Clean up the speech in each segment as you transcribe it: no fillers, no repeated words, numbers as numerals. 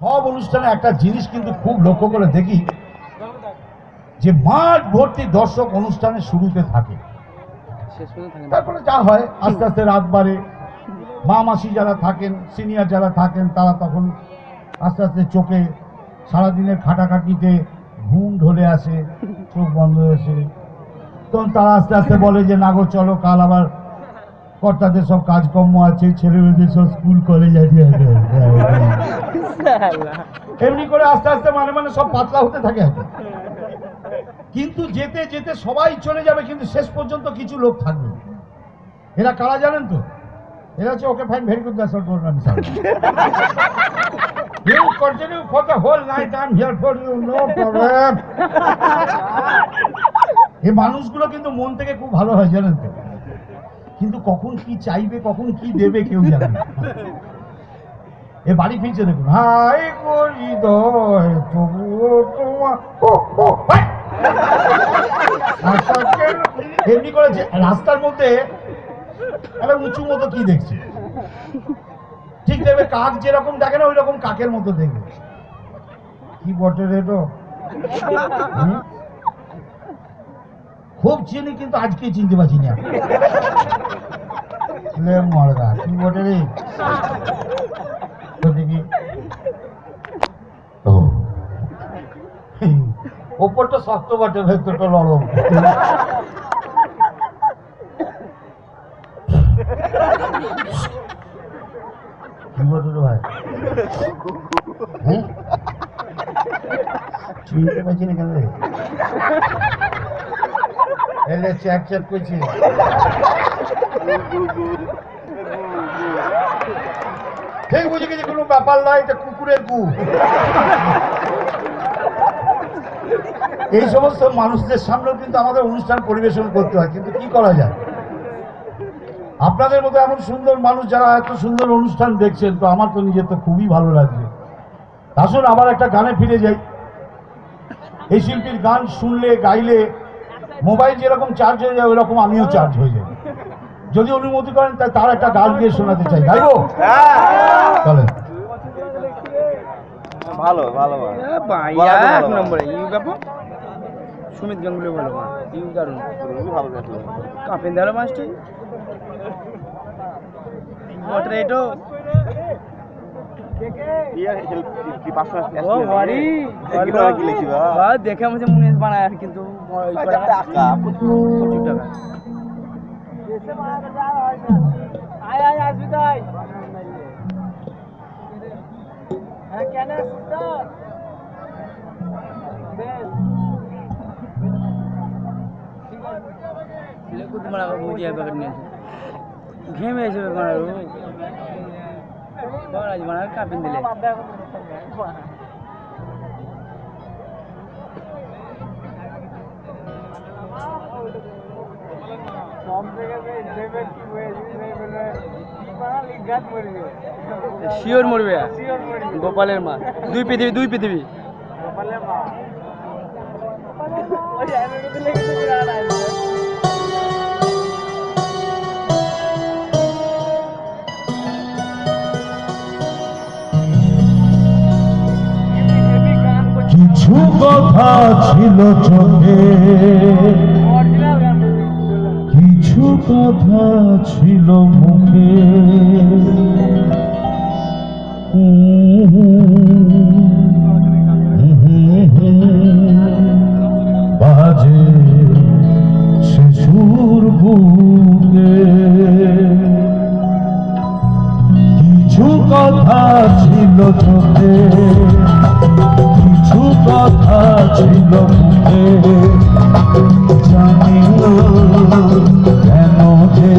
সব অনুষ্ঠানে একটা জিনিস কিন্তু খুব লক্ষ্য করে দেখি যে মাঠ ভর্তি দর্শক অনুষ্ঠানের শুরুতে থাকে, তারপরে যা হয় আস্তে আস্তে রাত বাড়ে। মা মাসি যারা থাকেন, সিনিয়র যারা থাকেন, তারা তখন আস্তে আস্তে চোখে সারাদিনের খাটাখাটিতে ঘুম ঢলে আসে, চোখ বন্ধ হয়ে আসে। তখন তারা আস্তে আস্তে বলে যে না গো চলো, কাল আবার কর্তাদের সব কাজকর্ম আছে, ছেলে মেয়েদের সব স্কুল কলেজ আছে। এমনি করে আস্তে আস্তে মানে মানে সব পাতলা হতে থাকে। কিন্তু যেতে যেতে সবাই চলে যাবে, কিন্তু শেষ পর্যন্ত কিছু লোক থাকবে। এরা কারা জানেন তো? এরা হচ্ছে okay fine, very good, that's all for me sir. You continue for the whole night, I'm here for you, no problem. এই মানুষগুলো কিন্তু মন থেকে খুব ভালো হয় জানেন তো, কিন্তু কখন কি চাইবে, কখন কি দেবে কেউ জানে না। এ বাড়ি ফিরছে দেখুন, হাই করি দয় তবুও তোমার এমনি করে রাস্তার মধ্যে একটা উঁচু মতো কি দেখছে, ঠিক দেবে কাক যেরকম দেখে না ওই রকম কাকের মতো দেখবে। কি বটে রে তো, খুব চিনি কিন্তু আজকে চিনতে পারছি না। মরগা কি বটে রে তো দেখি, ওপরটা শক্ত বটে, ভেতরটা নরম। কি বটে রে ভাই, চিনতে পারছি না কেন রে? এলে চ্যাট চ্যাট করছি। ঠিক বুঝে গেছি, কোনো ব্যাপার নয়, এটা কুকুরের গু। এই সমস্ত মানুষদের সামনেও কিন্তু আমাদের অনুষ্ঠান পরিবেশন করতে হয়, কিন্তু কি করা যায়? আপনাদের মতো এমন সুন্দর মানুষ যারা এত সুন্দর অনুষ্ঠান দেখছেন, তো আমার তো নিজের তো খুবই ভালো লাগছে। আসুন আবার একটা গানে ফিরে যাই। এই শিল্পীর গান শুনলে, গাইলে মোবাইল যেরকম চার্জ হয়ে যায়, ওইরকম আমিও চার্জ হয়ে যাই। যদি অনুমতি করেন তাই তার একটা গান গিয়ে শোনাতে চাই, গাইবো? চলেন। ভালো ভালো এক নম্বরে ইউ গাবো, সুমিত গাঙ্গুলি ভালো, ইউ দারুন ভালো দেখলো, কাপিন দারো মাস্টার মডারেটো দেখে মুঝে মনে বানায়, কিন্তু প্রচুর টাকা। ঘেমে এসে বানার কাপিন দিলে শিওর মরবে। গোপালের মা, দুই পৃথিবী, দুই পৃথিবী। কিছু কথা ছিল চোখে, কিছু কথা ছিল মুখে, বাজে শিশুর বুকে। কিছু কথা ছিল চোখে, কিছু কথা ছিল মুখে, জানি কেন যে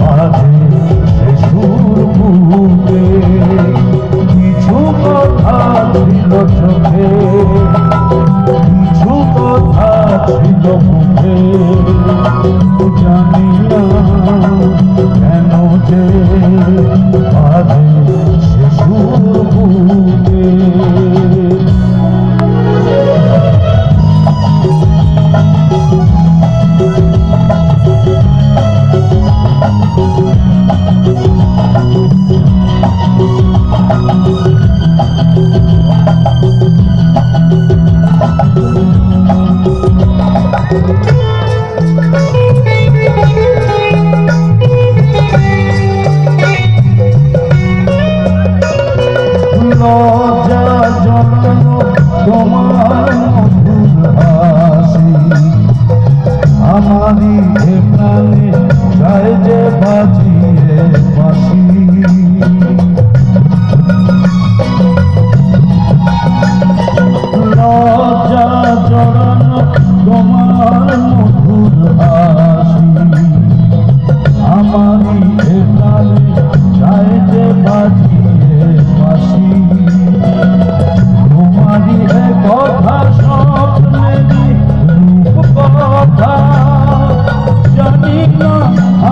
বাজে শিশুর বুকে। কিছু লজ্জা জড়ানো তোমার মধুর হাসি আমারই এ প্রাণে যায় যে বাজিয়ে বাঁশি লজ্জা জড়ানো তোমার মধুর হাসি আমারই এ প্রাণে যায় যে বাজিয়ে বাঁশি তোমারই এ কথা স্বপ্নেরই রূপ কথা জানি না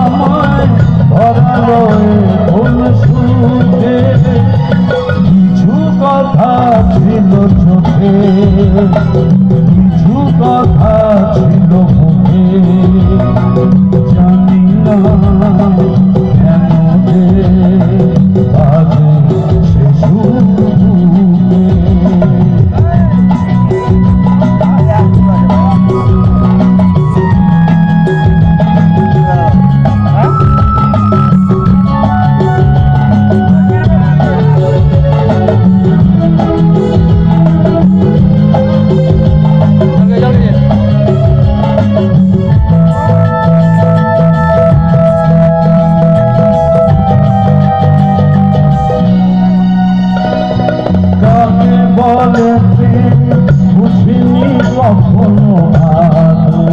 আমায় ধরালো কোন সুখে কিছু কথা ছিল চোখে কিছু কথা ছিল মুখে জানি না কেন যে আজ সে সুখে কাকে বলে প্রেম বুঝিনি কখনো আগে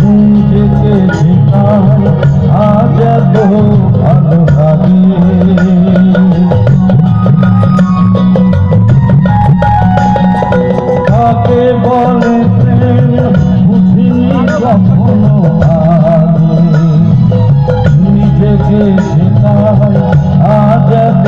নিজেকে শেখায় আজ এত ভালো লাগে কাকে বলে প্রেম বুঝিনি কখনো আগে নিজেকে শেখায় আজ এত